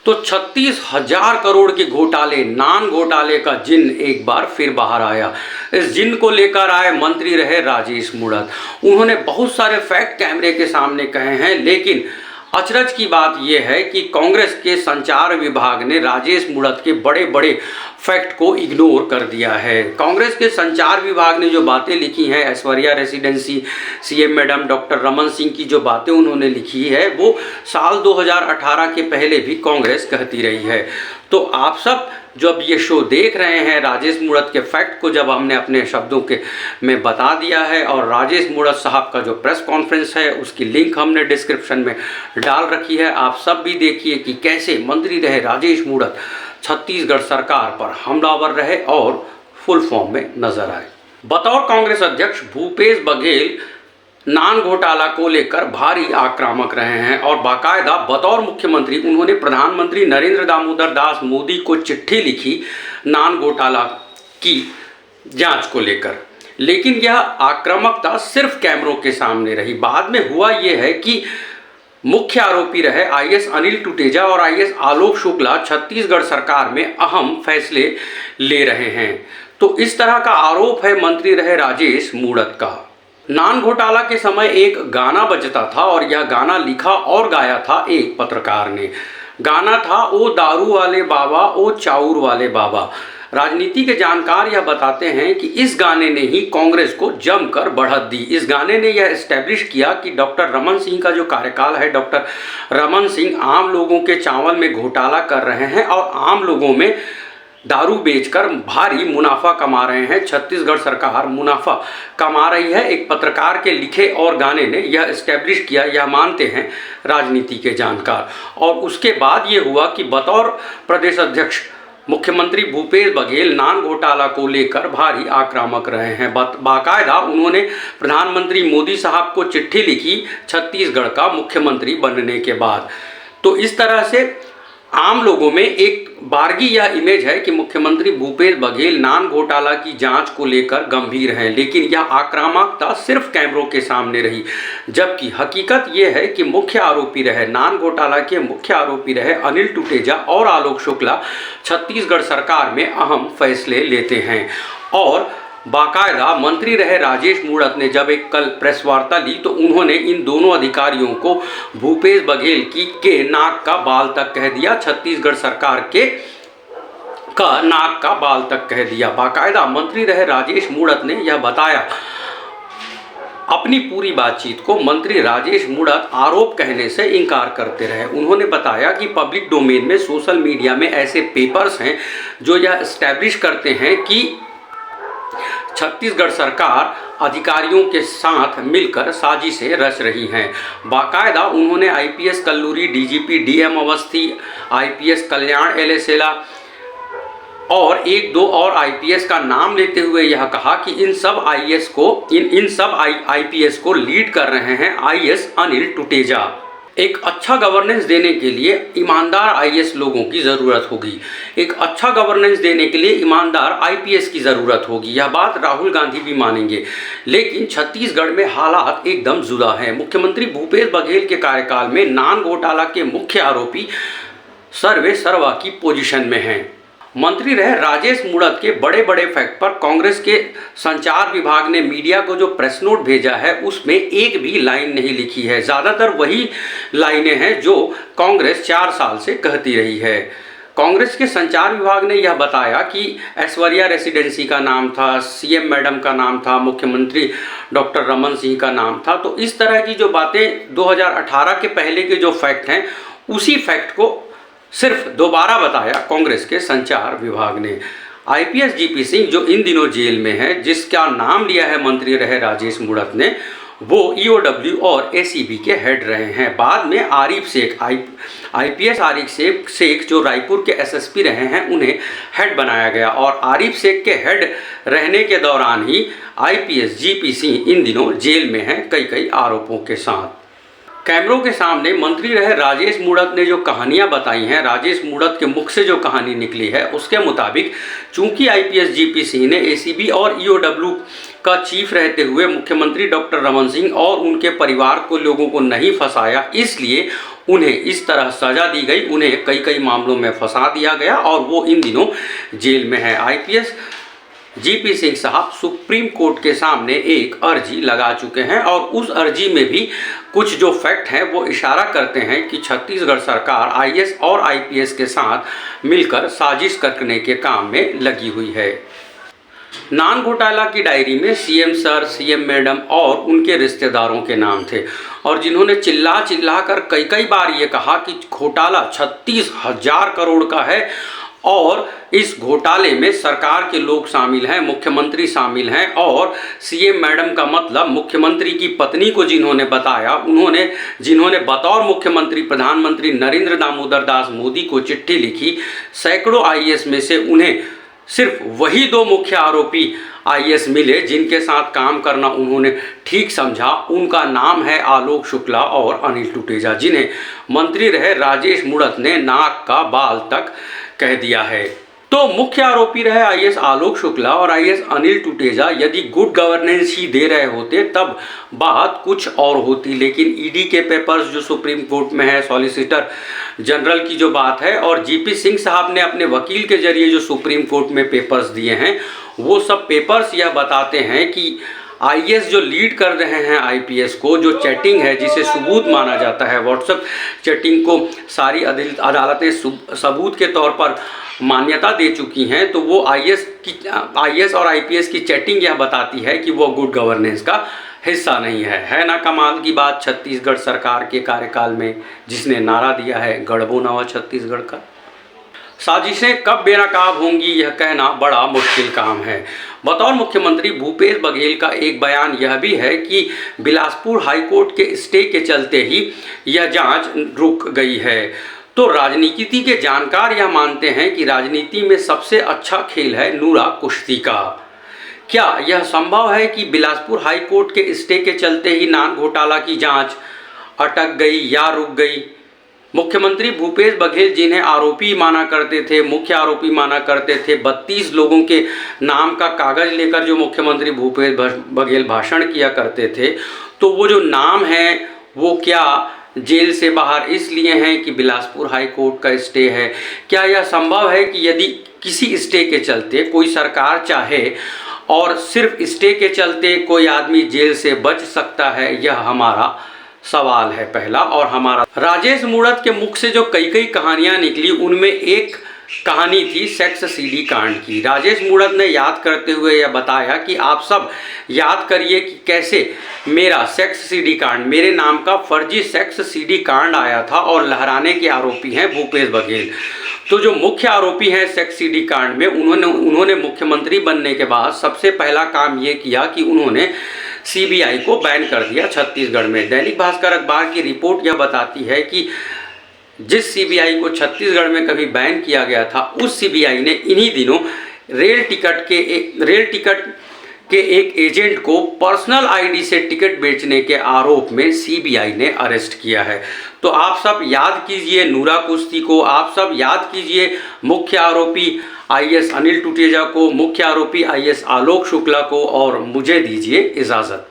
तो 36,000 करोड़ के घोटाले, नान घोटाले का जिन एक बार फिर बाहर आया। इस जिन को लेकर आए मंत्री रहे राजेश मूणत। उन्होंने बहुत सारे फैक्ट कैमरे के सामने कहे हैं, लेकिन अचरज की बात यह है कि कांग्रेस के संचार विभाग ने राजेश मूणत के बड़े बड़े फैक्ट को इग्नोर कर दिया है। कांग्रेस के संचार विभाग ने जो बातें लिखी हैं, Aishwarya residency CM madam doctor Raman Singh की जो बातें उन्होंने लिखी है, वो साल 2018 के पहले भी कांग्रेस कहती रही है। तो आप सब जब ये शो देख रहे हैं, राजेश मूणत के फैक्ट को जब हमने अपने शब्दों के में बता दिया है, और राजेश मूणत साहब का जो प्रेस कॉन्फ्रेंस है उसकी लिंक हमने डिस्क्रिप्शन में डाल रखी है, आप सब भी देखिए कि कैसे मंत्री रहे राजेश मूणत छत्तीसगढ़ सरकार पर हमलावर रहे और फुल फॉर्म में नजर आए। बतौर कांग्रेस अध्यक्ष भूपेश बघेल नान घोटाला को लेकर भारी आक्रामक रहे हैं, और बाकायदा बतौर मुख्यमंत्री उन्होंने प्रधानमंत्री नरेंद्र दामोदर दास मोदी को चिट्ठी लिखी नान घोटाला की जांच को लेकर। लेकिन यह आक्रामकता सिर्फ कैमरों के सामने रही। बाद में हुआ यह है कि मुख्य आरोपी रहे आईएएस अनिल टुटेजा और आईएएस आलोक शुक्ला छत्तीसगढ़ सरकार में अहम फैसले ले रहे हैं। तो इस तरह का आरोप है मंत्री रहे राजेश मूणत का। नान घोटाला के समय एक गाना बजता था, और यह गाना लिखा और गाया था एक पत्रकार ने। गाना था ओ दारू वाले बाबा, ओ चाउर वाले बाबा। राजनीति के जानकार यह बताते हैं कि इस गाने ने ही कांग्रेस को जमकर बढ़त दी। इस गाने ने यह एस्टैब्लिश किया कि डॉक्टर रमन सिंह का जो कार्यकाल है, डॉक्टर रमन सिंह आम लोगों के चावल में घोटाला कर रहे हैं और आम लोगों में दारू बेचकर भारी मुनाफा कमा रहे हैं। छत्तीसगढ़ सरकार मुनाफा कमा रही है। एक पत्रकार के लिखे और गाने ने यह एस्टैब्लिश किया, यह मानते हैं राजनीति के जानकार। और उसके बाद ये हुआ कि बतौर प्रदेश अध्यक्ष मुख्यमंत्री भूपेश बघेल नान घोटाला को लेकर भारी आक्रामक रहे हैं। बाकायदा उन्होंने प्रधानमंत्री मोदी साहब को चिट्ठी लिखी छत्तीसगढ़ का मुख्यमंत्री बनने के बाद। तो इस तरह से आम लोगों में एक बारगी यह इमेज है कि मुख्यमंत्री भूपेश बघेल नान घोटाला की जांच को लेकर गंभीर हैं, लेकिन यह आक्रामकता सिर्फ कैमरों के सामने रही। जबकि हकीकत यह है कि मुख्य आरोपी रहे, नान घोटाला के मुख्य आरोपी रहे अनिल टुटेजा और आलोक शुक्ला छत्तीसगढ़ सरकार में अहम फैसले लेते हैं। और बाकायदा मंत्री रहे राजेश मूणत ने जब एक कल प्रेस वार्ता ली, तो उन्होंने इन दोनों अधिकारियों को भूपेश बघेल के नाक का बाल तक कह दिया, छत्तीसगढ़ सरकार के का नाक का बाल तक कह दिया। बाकायदा मंत्री रहे राजेश मूणत ने यह बताया अपनी पूरी बातचीत को। मंत्री राजेश मूणत आरोप कहने से इनकार करते रहे। उन्होंने बताया कि पब्लिक डोमेन में सोशल मीडिया में ऐसे पेपर्स हैं जो यह एस्टैब्लिश करते हैं कि छत्तीसगढ़ सरकार अधिकारियों के साथ मिलकर साजिशें रच रही हैं। बाकायदा उन्होंने IPS Kalluri, DGP DM Awasthi, IPS Kalyan Elesela और एक दो और आईपीएस का नाम लेते हुए यह कहा कि इन सब आईपीएस को लीड कर रहे हैं आईएएस अनिल टुटेजा। एक अच्छा गवर्नेंस देने के लिए ईमानदार आईएएस लोगों की ज़रूरत होगी। एक अच्छा गवर्नेंस देने के लिए ईमानदार आईपीएस की ज़रूरत होगी। यह बात राहुल गांधी भी मानेंगे। लेकिन छत्तीसगढ़ में हालात एकदम जुदा हैं। मुख्यमंत्री भूपेश बघेल के कार्यकाल में नान घोटाला के मुख्य आरोपी सर्वे सर्वा की पोजीशन में हैं। मंत्री रहे राजेश मूणत के बड़े बड़े फैक्ट पर कांग्रेस के संचार विभाग ने मीडिया को जो प्रेस नोट भेजा है उसमें एक भी लाइन नहीं लिखी है। ज़्यादातर वही लाइनें हैं जो कांग्रेस 4 साल से कहती रही है। कांग्रेस के संचार विभाग ने यह बताया कि ऐश्वर्या रेसिडेंसी का नाम था, सीएम मैडम का नाम था, मुख्यमंत्री डॉक्टर रमन सिंह का नाम था। तो इस तरह की जो बातें 2018 के पहले के जो फैक्ट हैं, उसी फैक्ट को सिर्फ दोबारा बताया कांग्रेस के संचार विभाग ने। आईपीएस जीपी सिंह जो इन दिनों जेल में है, जिसका नाम लिया है मंत्री रहे राजेश मूणत ने, वो ईओडब्ल्यू और एसीबी के हेड रहे हैं। बाद में आरिफ शेख, आईपीएस आरिफ शेख जो रायपुर के एसएसपी रहे हैं, उन्हें हेड बनाया गया। और आरिफ शेख के हेड रहने के दौरान ही आईपीएस जीपी सिंह इन दिनों जेल में हैं कई आरोपों के साथ। कैमरों के सामने मंत्री रहे राजेश मूणत ने जो कहानियां बताई हैं, राजेश मूणत के मुख से जो कहानी निकली है उसके मुताबिक चूंकि आईपीएस जीपी सिंह ने एसीबी और ईओडब्ल्यू का चीफ रहते हुए मुख्यमंत्री डॉक्टर रमन सिंह और उनके परिवार को लोगों को नहीं फंसाया, इसलिए उन्हें इस तरह सजा दी गई, उन्हें कई कई मामलों में फंसा दिया गया और वो इन दिनों जेल में है। आईपीएस जीपी सिंह साहब सुप्रीम कोर्ट के सामने एक अर्जी लगा चुके हैं और उस अर्जी में भी कुछ जो फैक्ट हैं वो इशारा करते हैं कि छत्तीसगढ़ सरकार आईएएस और आईपीएस के साथ मिलकर साजिश करने के काम में लगी हुई है। नान घोटाला की डायरी में सीएम सर, सीएम मैडम और उनके रिश्तेदारों के नाम थे और जिन्होंने चिल्ला चिल्ला कर कई कई बार ये कहा कि घोटाला 36,000 करोड़ का है और इस घोटाले में सरकार के लोग शामिल हैं, मुख्यमंत्री शामिल हैं और सीएम मैडम का मतलब मुख्यमंत्री की पत्नी को जिन्होंने बताया, जिन्होंने बतौर मुख्यमंत्री प्रधानमंत्री नरेंद्र दामोदर दास मोदी को चिट्ठी लिखी, सैकड़ों आईएएस में से उन्हें सिर्फ वही 2 मुख्य आरोपी आईएएस मिले जिनके साथ काम करना उन्होंने ठीक समझा। उनका नाम है आलोक शुक्ला और अनिल टूटेजा, जिन्हें मंत्री रहे राजेश मूणत ने नाक का बाल तक कह दिया है। तो मुख्य आरोपी रहे आईएएस आलोक शुक्ला और आईएएस अनिल टूटेजा यदि गुड गवर्नेंस ही दे रहे होते तब बात कुछ और होती, लेकिन ईडी के पेपर्स जो सुप्रीम कोर्ट में है, सॉलिसिटर जनरल की जो बात है और जीपी सिंह साहब ने अपने वकील के जरिए जो सुप्रीम कोर्ट में पेपर्स दिए हैं, वो सब पेपर्स यह बताते हैं कि आईएएस जो लीड कर रहे हैं आईपीएस को, जो चैटिंग है जिसे सबूत माना जाता है, व्हाट्सएप चैटिंग को सारी अदालतें सबूत के तौर पर मान्यता दे चुकी हैं, तो वो आईएएस और आईपीएस की चैटिंग यह बताती है कि वो गुड गवर्नेंस का हिस्सा नहीं है ना कमाल की बात छत्तीसगढ़ सरकार के कार्यकाल में, जिसने नारा दिया है गढ़बो नवा छत्तीसगढ़ का। साजिशें कब बेनकाब होंगी यह कहना बड़ा मुश्किल काम है। बतौर मुख्यमंत्री भूपेश बघेल का एक बयान यह भी है कि बिलासपुर हाईकोर्ट के स्टे के चलते ही यह जांच रुक गई है। तो राजनीति के जानकार यह मानते हैं कि राजनीति में सबसे अच्छा खेल है नूरा कुश्ती का। क्या यह संभव है कि बिलासपुर हाईकोर्ट के स्टे के चलते ही नान घोटाला की जांच अटक गई या रुक गई? मुख्यमंत्री भूपेश बघेल जिन्हें आरोपी माना करते थे, मुख्य आरोपी माना करते थे, 32 लोगों के नाम का कागज लेकर जो मुख्यमंत्री भूपेश बघेल भाषण किया करते थे, तो वो जो नाम है वो क्या जेल से बाहर इसलिए हैं कि बिलासपुर हाई कोर्ट का स्टे है? क्या यह संभव है कि यदि किसी स्टे के चलते कोई सरकार चाहे और सिर्फ स्टे के चलते कोई आदमी जेल से बच सकता है? यह हमारा सवाल है पहला। और हमारा राजेश मूणत के मुख से जो कई कई कहानियां निकली, उनमें एक कहानी थी सेक्स सीडी कांड की। राजेश मूणत ने याद करते हुए यह बताया कि आप सब याद करिए कि कैसे मेरा सेक्स सीडी कांड, मेरे नाम का फर्जी सेक्स सीडी कांड आया था और लहराने के आरोपी हैं भूपेश बघेल। तो जो मुख्य आरोपी हैं सेक्स सीडी कांड में, उन्होंने मुख्यमंत्री बनने के बाद सबसे पहला काम ये किया कि उन्होंने सीबीआई को बैन कर दिया छत्तीसगढ़ में। दैनिक भास्कर अखबार की रिपोर्ट यह बताती है कि जिस सीबीआई को छत्तीसगढ़ में कभी बैन किया गया था, उस सीबीआई ने इन्हीं दिनों रेल टिकट के एक एजेंट को पर्सनल आईडी से टिकट बेचने के आरोप में सीबीआई ने अरेस्ट किया है। तो आप सब याद कीजिए नूरा कुश्ती को, आप सब याद कीजिए मुख्य आरोपी आईएएस अनिल टूटेजा को, मुख्य आरोपी आईएएस आलोक शुक्ला को, और मुझे दीजिए इजाज़त।